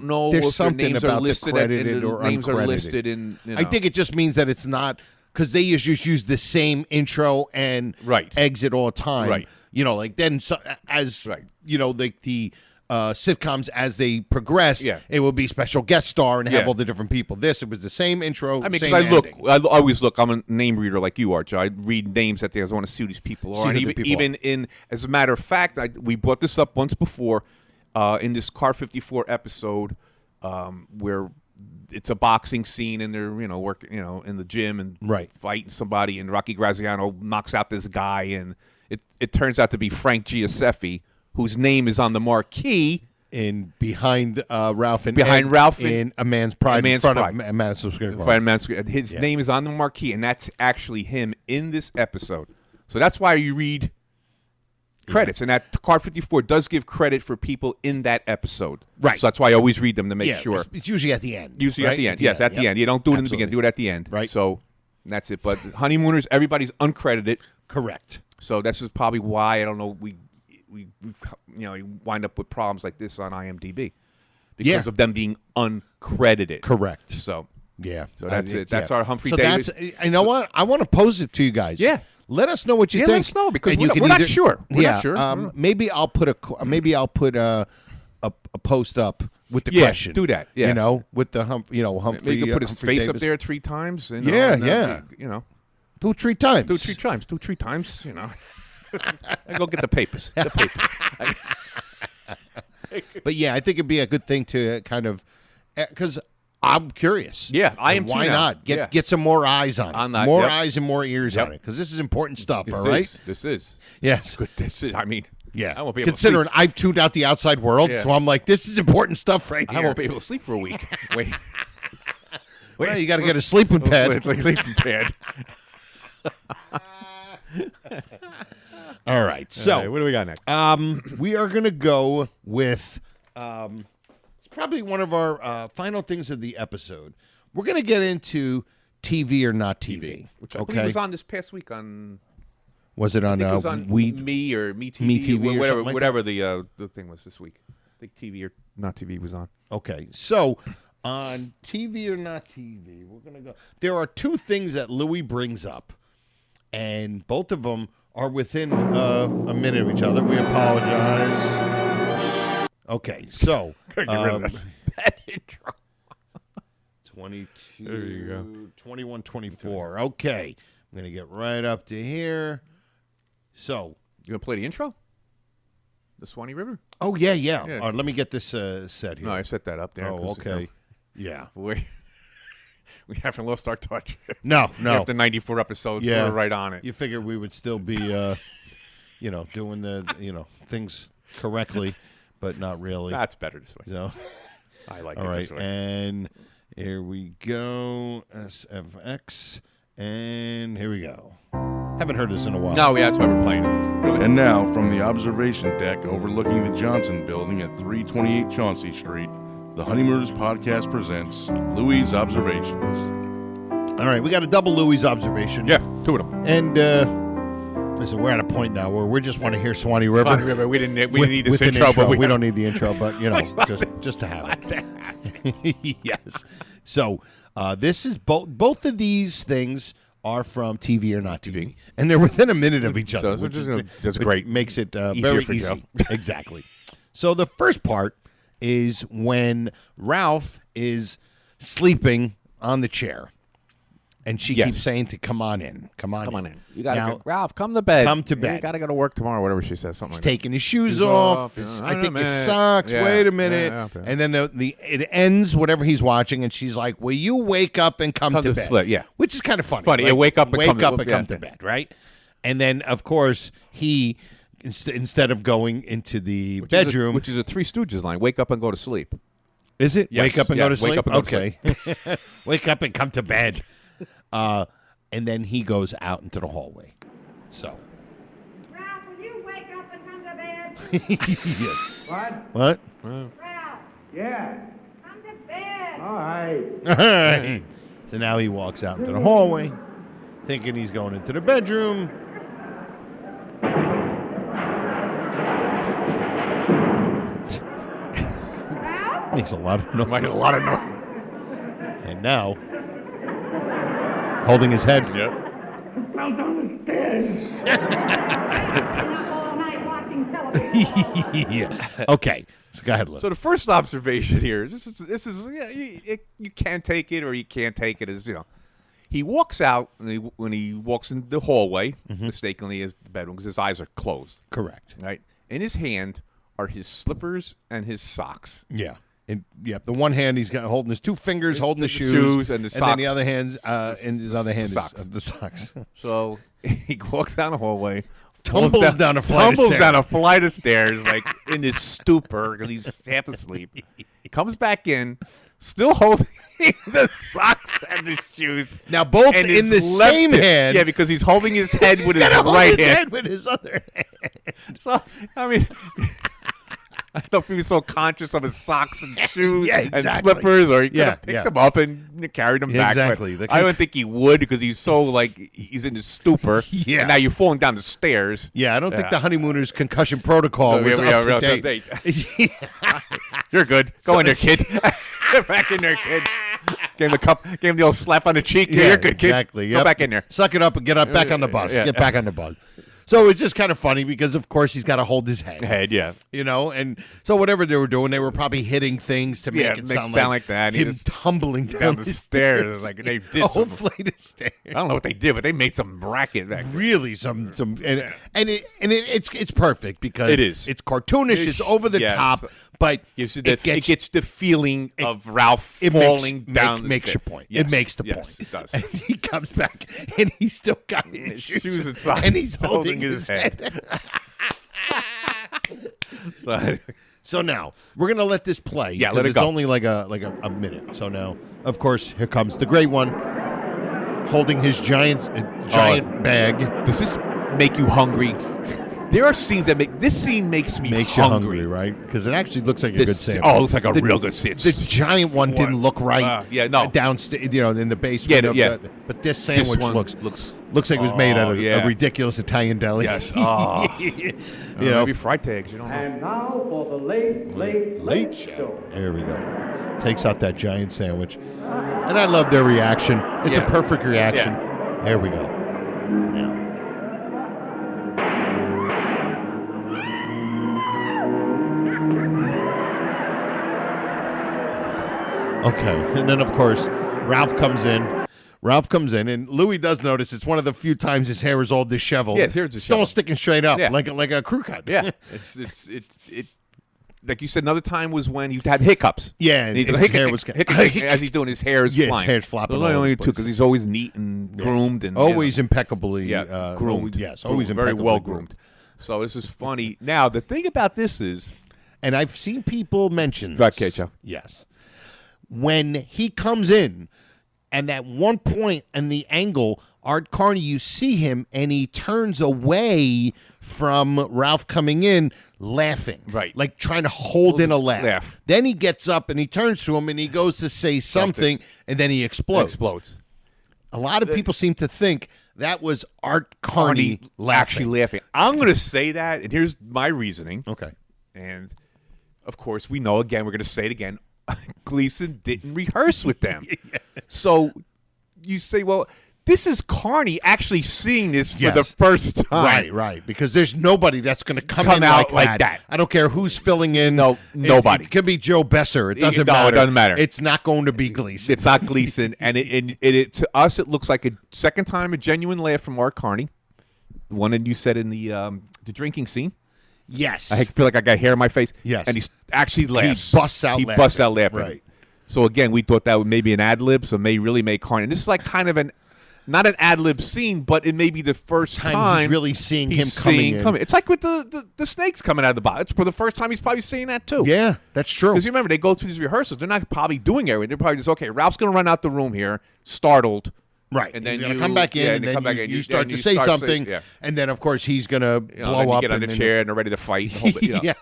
S7: know
S6: there's
S7: if their
S6: something
S7: names
S6: about
S7: are listed
S6: the credited or
S7: names
S6: uncredited.
S7: are listed in.
S6: I think it just means that it's not, because they just use the same intro and exit all the time.
S7: Right.
S6: You know, like then you know, like the sitcoms as they progress, it will be special guest star and have all the different people. It was the same intro.
S7: I mean,
S6: same
S7: because
S6: ending.
S7: I always look. I'm a name reader like you are, Joe. I read names that I want to see who these people are.
S6: See
S7: And
S6: who the people
S7: even in, as a matter of fact, we brought this up once before in this Car 54 episode where it's a boxing scene and they're working in the gym and fighting somebody, and Rocky Graziano knocks out this guy, and it turns out to be Frank Giuseppe, whose name is on the marquee
S6: behind Ralph and
S7: in
S6: A Man's Pride,
S7: in
S6: front
S7: Pride.
S6: of Madison Square Garden.
S7: His name is on the marquee, and that's actually him in this episode. So that's why you read credits, and that Car 54 does give credit for people in that episode.
S6: Right.
S7: So that's why I always read them to make sure.
S6: It's usually at the end.
S7: Usually at the end. Yes, at the end. You don't do it in the beginning. Do it at the end.
S6: Right.
S7: So that's it. But Honeymooners, everybody's uncredited.
S6: Correct.
S7: So this is probably why, I don't know, we you wind up with problems like this on IMDb because of them being uncredited.
S6: Correct.
S7: So
S6: yeah.
S7: So that's it. That's our Humphrey
S6: so
S7: Davis.
S6: You know what? I want to pose it to you guys.
S7: Yeah.
S6: Let us know what you think.
S7: Let us know, because
S6: And
S7: we're not sure. We're not sure.
S6: Maybe I'll put a post up with the question.
S7: Do that. Yeah.
S6: You know, with the Humphrey.
S7: Maybe you can put his
S6: Humphrey
S7: face
S6: Davis.
S7: up there 3 times. And,
S6: Yeah. Do 3 times.
S7: Do 3 times. Do 3 times. And go get the papers.
S6: But yeah, I think it'd be a good thing to kind of, because I'm curious.
S7: Yeah, I am too.
S6: Why
S7: now.
S6: not get some more eyes on it?
S7: On that,
S6: more
S7: yep.
S6: eyes and more ears on it, because this is important stuff. All right.
S7: This is.
S6: Yes.
S7: Good. This is. I mean.
S6: Yeah.
S7: I won't be able
S6: Considering
S7: to sleep.
S6: I've tuned out the outside world, so I'm like, this is important stuff right here.
S7: I won't be able to sleep for a week. Wait.
S6: Well, you got to get a sleeping pad.
S7: Sleeping pad.
S6: All right. So
S7: what do we got next?
S6: We are going to go with probably one of our final things of the episode. We're going to get into TV or not TV.
S7: Which I believe was on this past week on.
S6: Was it on?
S7: I think it was on Me or Me TV,
S6: or
S7: whatever the thing was this week. I think TV or not TV was on.
S6: Okay, so on TV or not TV, we're gonna go. There are 2 things that Louis brings up, and both of them are within a minute of each other. We apologize. Okay, so
S7: Get rid of that intro.
S6: 22,
S7: there you go.
S6: 21, 24. Okay, I'm gonna get right up to here. So
S7: You gonna play the intro? The Swanee River?
S6: Oh yeah. All right, let me get this set here.
S7: No, I set that up there.
S6: Oh, okay. Yeah.
S7: We haven't lost our touch.
S6: No.
S7: After 94 episodes, we're right on it.
S6: You figure we would still be, doing the, things correctly, but not really.
S7: That's better this way. I like it this way.
S6: And here we go. SFX. And here we go. Haven't heard this in a while.
S7: No, yeah, that's why we're playing it. Really.
S9: And now, from the observation deck overlooking the Johnson Building at 328 Chauncey Street, the Honeymooners Podcast presents Louis' Observations.
S6: All right, we got a double Louis observation.
S7: Yeah, 2 of them.
S6: And listen, we're at a point now where we just want to hear Swanee River.
S7: Swanee River. We didn't need this intro, but
S6: we don't need the intro, but just to have it. Yes. So this is both of these things are from TV or not TV, and they're within a minute of each other.
S7: That's great.
S6: Makes it
S7: Easier
S6: very
S7: for
S6: easy.
S7: Joe.
S6: Exactly. So the first part is when Ralph is sleeping on the chair. And she
S7: Yes.
S6: keeps saying to come on in.
S7: Come on in. You gotta
S6: Now,
S7: go, Ralph, come to bed.
S6: Come to bed.
S7: You gotta go to work tomorrow, whatever she says. Something
S6: He's
S7: like
S6: taking his shoes
S7: Shoes
S6: off.
S7: off.
S6: I
S7: Wait a
S6: think his
S7: minute.
S6: socks.
S7: Yeah.
S6: Wait a minute.
S7: Yeah, okay.
S6: And then it ends, whatever he's watching, and she's like, will you wake up and come to bed?
S7: Sleep, yeah.
S6: Which is kind of funny.
S7: Funny, yeah, wake up and come
S6: come to bed, right? And then, of course, he, instead of going into the bedroom.
S7: which is a Three Stooges line, wake up and go to sleep.
S6: Is it?
S7: Yes.
S6: Wake up and
S7: Yeah,
S6: go to sleep?
S7: wake up and go to
S6: okay. Wake up and come to bed. And then he goes out into the hallway. So.
S3: Ralph, will you wake up and come to bed?
S6: Yes.
S1: What?
S6: What?
S3: Ralph,
S1: Yeah.
S3: come to bed.
S1: All right.
S6: All right. So now he walks out into the hallway, thinking he's going into the bedroom. Makes a lot of noise.
S7: Makes a lot of noise.
S6: And now, holding his head.
S7: Yep.
S1: Fell down the stairs.
S3: All night watching television.
S6: Yeah. Okay. So go ahead, Liv.
S7: So the first observation here, this is you can't take it or you can't take it as he walks out and when he walks in the hallway, mistakenly as the bedroom because his eyes are closed.
S6: Correct.
S7: Right. In his hand are his slippers and his socks.
S6: Yeah. And the one hand he's got holding his two fingers, holding the shoes,
S7: and the
S6: and then the
S7: socks.
S6: other hands, in his other hand
S7: socks.
S6: is the socks.
S7: So he walks down the hallway,
S6: Tumbles down a flight of stairs.
S7: down a flight of stairs, like in his stupor because he's half asleep. He comes back in, still holding the socks and the shoes.
S6: Now both
S7: and
S6: in the
S7: his left
S6: same hand.
S7: Yeah, because he's holding his head with his
S6: Gotta hold
S7: right
S6: his
S7: hand.
S6: head with his other hand.
S7: So I mean. I don't know if he was so conscious of his socks and shoes
S6: Yeah,
S7: and
S6: exactly.
S7: slippers, or he could have picked
S6: yeah.
S7: them up and carried them back. but
S6: Exactly.
S7: I don't think he would because he's so he's in his stupor.
S6: Yeah.
S7: And now you're falling down the stairs.
S6: Yeah, I don't think the Honeymooners concussion protocol was up to date.
S7: You're good. Go in there, kid. Get back in there, kid. Gave him the old slap on the cheek. Yeah, you're good, kid.
S6: Exactly.
S7: Go back in there.
S6: Suck it up and get up back on the bus.
S7: Yeah.
S6: Get back on the bus. So it's just kind of funny because, of course, he's got to hold his head.
S7: Yeah.
S6: And so whatever they were doing, they were probably hitting things to make it sound like
S7: that.
S6: him tumbling down
S7: the stairs. Like they did
S6: a whole flight of stairs.
S7: I don't know what they did, but they made some racket back there.
S6: Really, it's perfect because
S7: It is.
S6: It's cartoonish. It's over the
S7: Yes.
S6: top, but
S7: It gets the feeling of Ralph falling down.
S6: Makes your point.
S7: Yes.
S6: It makes the
S7: Yes,
S6: point.
S7: it does.
S6: And he comes back, and he's still got his
S7: Shoes and socks,
S6: and he's holding his head. So now we're gonna let this play.
S7: Yeah,
S6: 'cause
S7: let it
S6: it's
S7: go.
S6: only like a minute. So now, of course, here comes the great one, holding his giant bag.
S7: Does this make you hungry? There are scenes that this scene makes me
S6: you hungry, right? Because it actually looks like a good sandwich.
S7: Oh, it looks like a real good sandwich.
S6: The giant one didn't look right.
S7: No.
S6: Downstairs, in the basement.
S7: Yeah.
S6: But this sandwich
S7: one
S6: looks like it was made out of a ridiculous Italian deli.
S7: Yes. Oh. Maybe fried tags.
S1: And now for the late show.
S6: There we go. Takes out that giant sandwich. And I love their reaction. It's a perfect reaction.
S7: Yeah.
S6: There we go. Now. Okay. And then, of course, Ralph comes in, and Louis does notice it's one of the few times his hair is all disheveled.
S7: Yeah, his hair is
S6: It's all
S7: disheveled.
S6: sticking straight up,
S7: Yeah.
S6: like a crew cut.
S7: Yeah. It's like you said, another time was when he had hiccups.
S6: Yeah,
S7: and
S6: his hair was
S7: as he's doing his hair is
S6: his
S7: flying.
S6: hair's flopping
S7: Those
S6: all
S7: are
S6: over
S7: only
S6: the
S7: two
S6: place.
S7: because he's always neat and groomed and
S6: always impeccably
S7: groomed.
S6: Yes, always
S7: very
S6: impeccably
S7: well groomed. So this is funny. Now the thing about this is,
S6: and I've seen people mention
S7: Right,
S6: this.
S7: Kecho.
S6: Yes, when he comes in, and at one point in the angle, Art Carney, you see him, and he turns away from Ralph coming in, laughing,
S7: Right.
S6: like trying to hold in a laugh.
S7: Laugh.
S6: Then he gets up and he turns to him and he goes to say something. And then he explodes. A lot of people seem to think that was Art Carney
S7: actually laughing. I'm going to say that, and here's my reasoning.
S6: Okay.
S7: And of course, we know again. We're going to say it again. Gleason didn't rehearse with them, so you say, well, this is Carney actually seeing this for the first time.
S6: Right. Because there's nobody that's going to come in
S7: out
S6: like that. I don't care who's filling in.
S7: No, nobody.
S6: It could be Joe Besser. It doesn't matter.
S7: It doesn't matter.
S6: It's not going to be Gleason.
S7: It's not Gleason, and it to us it looks like a second time a genuine laugh from Mark Carney. The one that you said in the drinking scene.
S6: Yes.
S7: I feel like I got hair in my face.
S6: Yes.
S7: And he actually laughs.
S6: He busts out laughing.
S7: Right. So again, we thought that would maybe an ad lib, so may really make Carney. And this is like kind of not an ad lib scene, but it may be the first time
S6: he's really seeing him coming in.
S7: It's like with the snakes coming out of the box. It's for the first time he's probably seeing that too.
S6: Yeah, that's true.
S7: Because you remember, they go through these rehearsals. They're not probably doing everything. They're probably just, okay, Ralph's going to run out the room here, startled.
S6: Right.
S7: And then
S6: he's going to come back in, and then you start to say something, and then, of course, he's going to blow up.
S7: Get on the chair, and they're ready to fight. Yeah.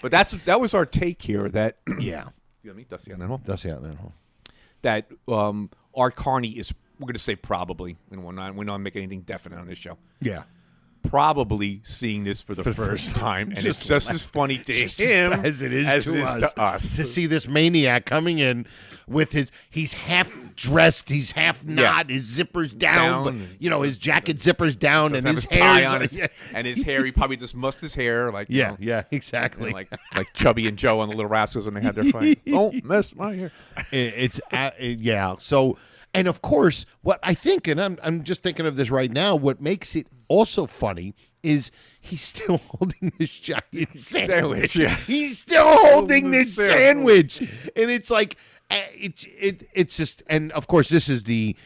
S7: But that was our take here. That
S6: yeah.
S7: You know me, Dusty on that hole.
S6: Dusty on that hole.
S7: That Art Carney is, we're going to say probably, and we're not making anything definite on this show.
S6: Yeah.
S7: Probably seeing this for the first time, and it's just as funny to him
S6: as it is to us. To see this maniac coming in with he's half dressed, he's half not, his zipper's down, but, his jacket zipper's down, and his hair's
S7: on and his hair, he probably just mussed his hair, like
S6: exactly,
S7: like Chubby and Joe on the Little Rascals when they had their fight. Don't mess my hair.
S6: So. And of course, what I think, and I'm just thinking of this right now, what makes it also funny is he's still holding this giant sandwich.
S7: Yeah.
S6: He's still holding this sandwich, and it's like it's just. And of course, this is the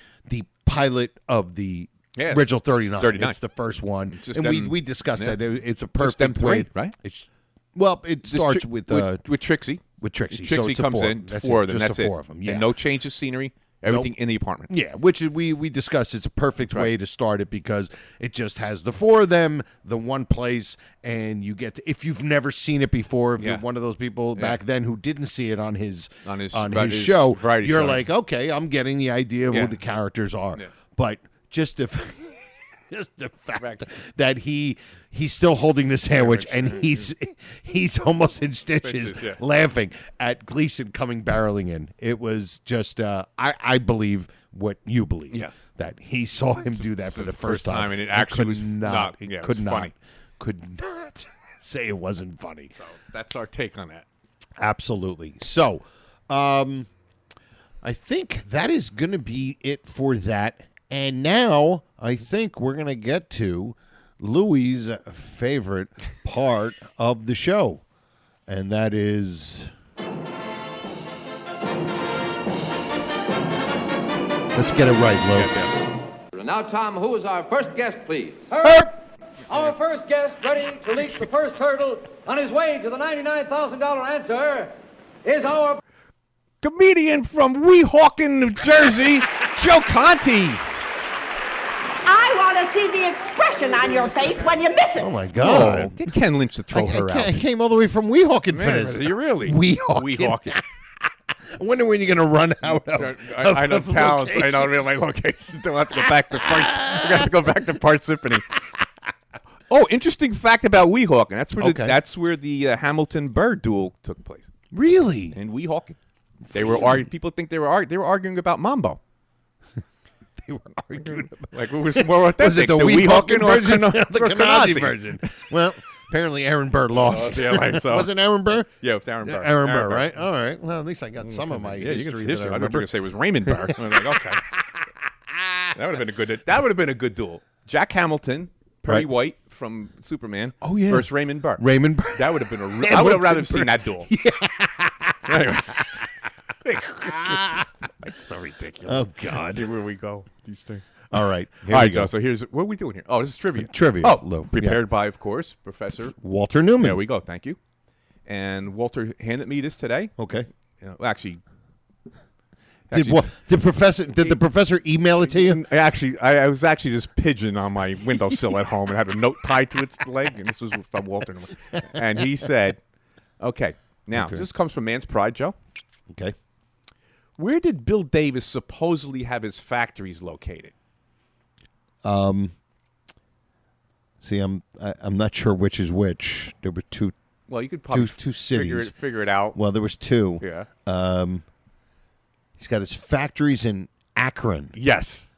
S6: pilot of the original 39. It's the first one, and we discussed that it's a perfect way,
S7: right?
S6: It starts with
S7: Trixie.
S6: With Trixie,
S7: so Trixie comes in, four of them. That's
S6: four of them. Yeah,
S7: and no change of scenery. Everything in the apartment.
S6: Yeah, which we discussed. It's a perfect way to start it because it just has the four of them, the one place, and you get if you've never seen it before, if you're one of those people back then who didn't see it on his show, you're like, okay, I'm getting the idea of who the characters are. Yeah. But just if just the fact that he's still holding the sandwich and he's almost in stitches laughing at Gleason coming barreling in. It was just I believe what you believe that he saw him do that for the first time,
S7: and it actually
S6: could not say it wasn't funny.
S7: So that's our take on that.
S6: Absolutely. So I think that is going to be it for that. And now I think we're going to get to Louie's favorite part of the show, and that is... Let's get it right, Lou.
S4: And now, Tom, who is our first guest, please?
S8: Herb! Our first guest, ready to leap the first hurdle on his way to the $99,000 answer, is our...
S7: comedian from Weehawken, New Jersey, Joe Conti.
S11: I want to see the expression on your face when you miss it.
S6: Oh, my God.
S7: Get Ken Lynch to throw her out.
S6: I came all the way from Weehawken for this.
S7: You really?
S6: Weehawken. I wonder when you're going to run out of
S7: I know towns. I know real my locations. I'll have to go back to Parts. We're going to have to go back to Parsippany. Oh, interesting fact about Weehawken. That's where the Hamilton-Burr duel took place.
S6: Really?
S7: In Weehawken. They were arguing. People think they were arguing about Mambo.
S6: They were arguing about
S7: like what was more authentic,
S6: was it the Weehawken version or the
S7: Canazzi
S6: version? Well, apparently Aaron Burr lost.
S7: So.
S6: Wasn't Aaron Burr?
S7: Yeah, it was Aaron Burr.
S6: Aaron Burr, right? All right. Well, at least I got some of my history.
S7: I thought you were going to say it was Raymond Burr. I was like, okay, that would have been a good duel. Jack Hamilton, Perry White from Superman.
S6: Oh yeah.
S7: Versus Raymond Burr.
S6: That
S7: would have been I would have rather seen that duel.
S6: Yeah.
S7: Anyway.
S6: That's so ridiculous. Oh God.
S7: See where we go. These things.
S6: All right.
S7: All right, Joe. So what are we doing here? Oh, this is trivia.
S6: Trivia.
S7: Oh,
S6: Lou.
S7: Prepared by, of course, Professor
S6: Walter Newman.
S7: There we go. Thank you. And Walter handed me this today.
S6: Okay.
S7: Actually,
S6: did the professor email it to you?
S7: I was actually just pigeon on my windowsill at home and had a note tied to its leg, and this was from Walter Newman. And he said, "Okay, now this comes from Man's Pride, Joe.
S6: Okay,
S7: where did Bill Davis supposedly have his factories located?"
S6: See, I'm not sure which is which. There were two.
S7: Well, you could probably
S6: two cities.
S7: Figure it out.
S6: Well, there was two.
S7: Yeah.
S6: He's got his factories in Akron.
S7: Yes.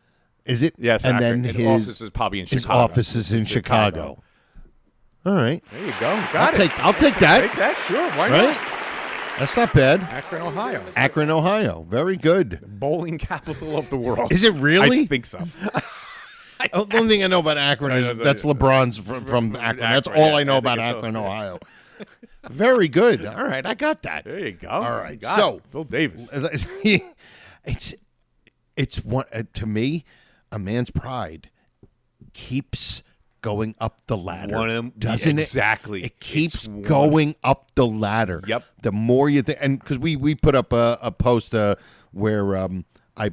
S6: Is it?
S7: Yes,
S6: and
S7: Akron.
S6: then
S7: His office is probably in
S6: his
S7: Chicago.
S6: office is in Chicago. All right.
S7: There you go. Got
S6: I'll take that.
S7: Take that, sure. Why
S6: Right?
S7: not?
S6: That's not bad.
S7: Akron, Ohio.
S6: Akron, Ohio. Very good.
S7: Bowling capital of the world.
S6: Is it really?
S7: I think so.
S6: The only thing I know about Akron is that's LeBron's from Akron. That's all I know about Akron, Ohio. Very good. All right, I got that.
S7: There you go.
S6: All right,
S7: Got
S6: so
S7: it. Bill Davis.
S6: it's one to me, a man's pride keeps going up the ladder.
S7: One of them,
S6: doesn't
S7: exactly.
S6: it? It keeps going up the ladder.
S7: Yep.
S6: The more you think, and because we put up a post where I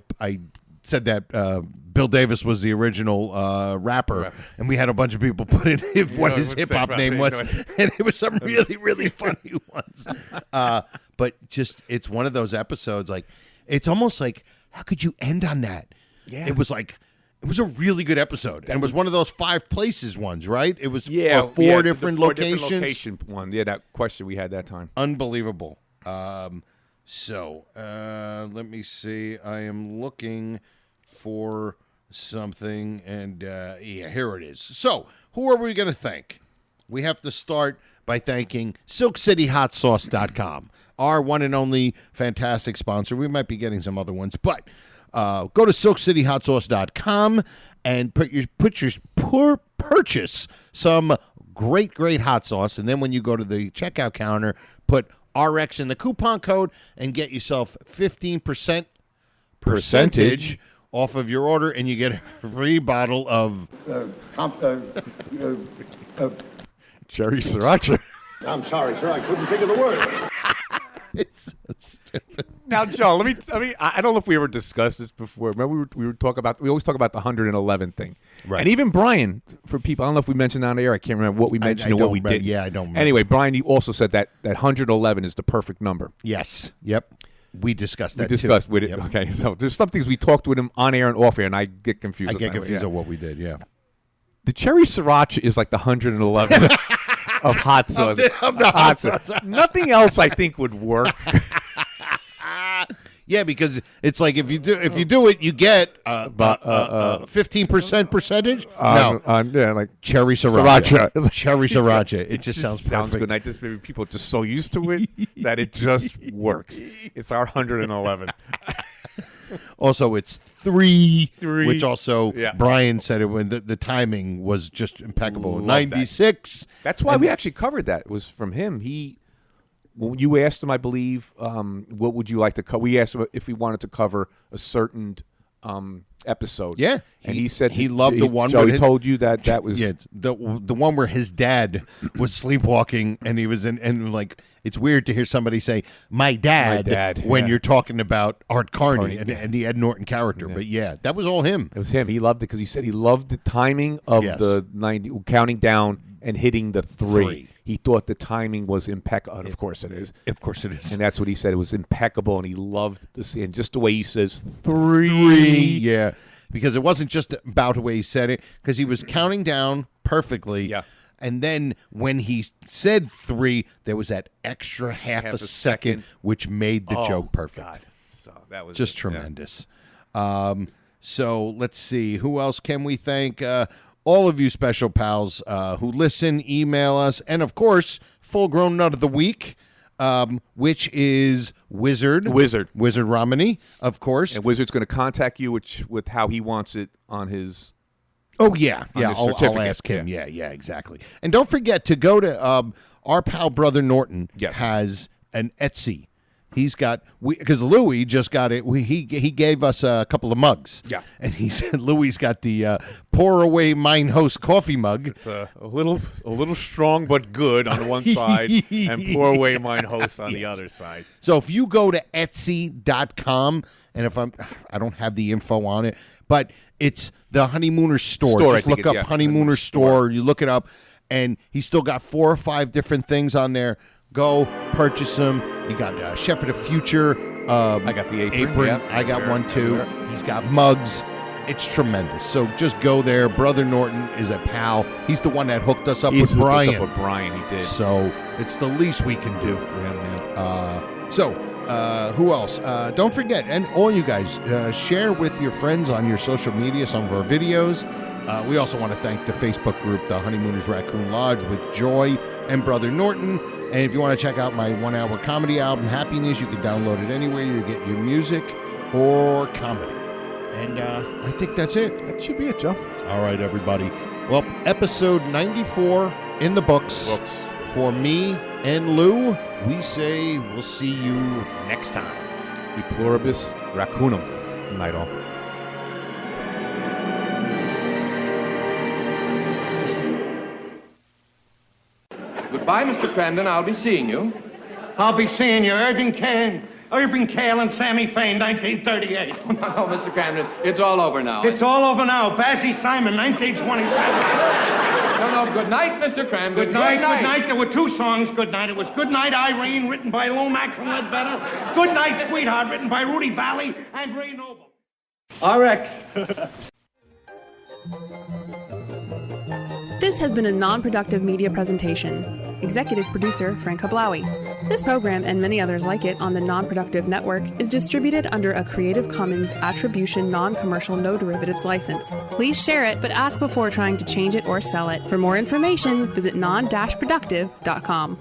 S6: said that Bill Davis was the original rapper, and we had a bunch of people put in what his hip hop name was, and it was some really, really funny ones. But just it's one of those episodes. Like it's almost like how could you end on that? Yeah, it was a really good episode, and it was one of those 5 places ones, right? It was four different locations.
S7: Different location one. Yeah, that question we had that time.
S6: Unbelievable. So let me see. I am looking for something, and here it is. So who are we going to thank? We have to start by thanking SilkCityHotSauce.com, our one and only fantastic sponsor. We might be getting some other ones, but go to SilkCityHotSauce.com and purchase some great hot sauce, and then when you go to the checkout counter, put RX in the coupon code and get yourself 15% percentage off of your order, and you get a free bottle of
S7: Cherry Sriracha.
S2: I'm sorry, sir. I couldn't think of the word.
S6: It's so stupid.
S7: Now, Joe, let me. I don't know if we ever discussed this before. Remember, we always talk about the 111 thing,
S6: right?
S7: And even Brian, for people, I don't know if we mentioned on the air. I can't remember what we mentioned and what we did.
S6: Yeah, I don't remember.
S7: Anyway, Brian, you also said that 111 is the perfect number.
S6: Yes. Yep. We discussed that.
S7: We discussed
S6: too.
S7: with it.
S6: Yep.
S7: Okay, so there's some things we talked with him on air and off air, and I get confused.
S6: On what we did. Yeah.
S7: The Cherry Sriracha is like the 111 of hot sauce.
S6: Of the hot sauce.
S7: Nothing else, I think, would work.
S6: Yeah, because it's like if you do it, you get 15% percentage.
S7: Yeah, like
S6: cherry sriracha. Cherry sriracha. It just sounds perfect.
S7: Good. Maybe people are just so used to it that it just works. It's our 111.
S6: Also, it's three, which also Brian said it when the timing was just impeccable. 96.
S7: That's why we actually covered that. It was from him. When you asked him, I believe, what would you like to cover? We asked him if he wanted to cover a certain episode.
S6: Yeah,
S7: and he said
S6: he loved the one.
S7: So
S6: he
S7: told you that was
S6: the one where his dad was sleepwalking, and he was and like it's weird to hear somebody say my dad when you're talking about Art Carney and the Ed Norton character. But yeah, that was all him.
S7: It was him. He loved it because he said he loved the timing of the 90 counting down and hitting the three. He thought the timing was impeccable. Of course it is.
S6: Of course it is.
S7: And that's what he said. It was impeccable, and he loved this. And just the way he says
S6: three. Yeah, because it wasn't just about the way he said it, because he was counting down perfectly.
S7: Yeah.
S6: And then when he said 3, there was that extra half a second, which made the joke perfect.
S7: God. So that was
S6: just tremendous. Yeah. So let's see. Who else can we thank? All of you special pals who listen, email us, and, of course, Full Grown Nut of the Week, which is Wizard Romney, of course.
S7: And Wizard's going to contact you with how he wants it on his
S6: I'll ask him. Yeah, exactly. And don't forget to go to our pal Brother Norton has an Etsy. He's got because Louis just got it. He gave us a couple of mugs.
S7: Yeah,
S6: and he said Louis's got the Pour Away Mine Host coffee mug.
S7: It's a little strong but good on the one side, and Pour Away Mine Host on the other side.
S6: So if you go to Etsy.com, and if I don't have the info on it, but it's the Honeymooners store. Just look up Honeymooners store. You look it up, and he's still got 4 or 5 different things on there. Go purchase them. You got Chef of the Future.
S7: I got the apron.
S6: Yeah. I got one too. He's got mugs. It's tremendous. So just go there. Brother Norton is a pal. He's the one that hooked us up with Brian.
S7: He did.
S6: So it's the least we can do for him, man. So Who else? Don't forget, and all you guys, share with your friends on your social media some of our videos. We also want to thank the Facebook group, the Honeymooners Raccoon Lodge, with Joy and Brother Norton. And if you want to check out my 1-hour comedy album, Happiness, you can download it anywhere you get your music or comedy. And I think that's it.
S7: That should be it, Joe.
S6: All right, everybody. Well, episode 94 in the books. For me and Lou, we say we'll see you next time.
S7: E pluribus raccoonum. Night all.
S4: Goodbye, Mr. Crandon. I'll be seeing you.
S2: I'll be seeing you, Irving Kale and Sammy Fain, 1938.
S4: Oh, Mr. Crandon, it's all over now.
S2: It's all over now. Basie Simon, 1927.
S4: No, good night, Mr. Crandon.
S2: Good night. There were 2 songs, Good Night. It was Good Night, Irene, written by Lomax and Ledbetter. Good Night, Sweetheart, written by Rudy Valley and Ray Noble. RX.
S12: This has been a non-productive media presentation. Executive producer, Frank Hablawi. This program and many others like it on the Non-Productive Network is distributed under a Creative Commons Attribution Non-Commercial No Derivatives license. Please share it, but ask before trying to change it or sell it. For more information, visit non-productive.com.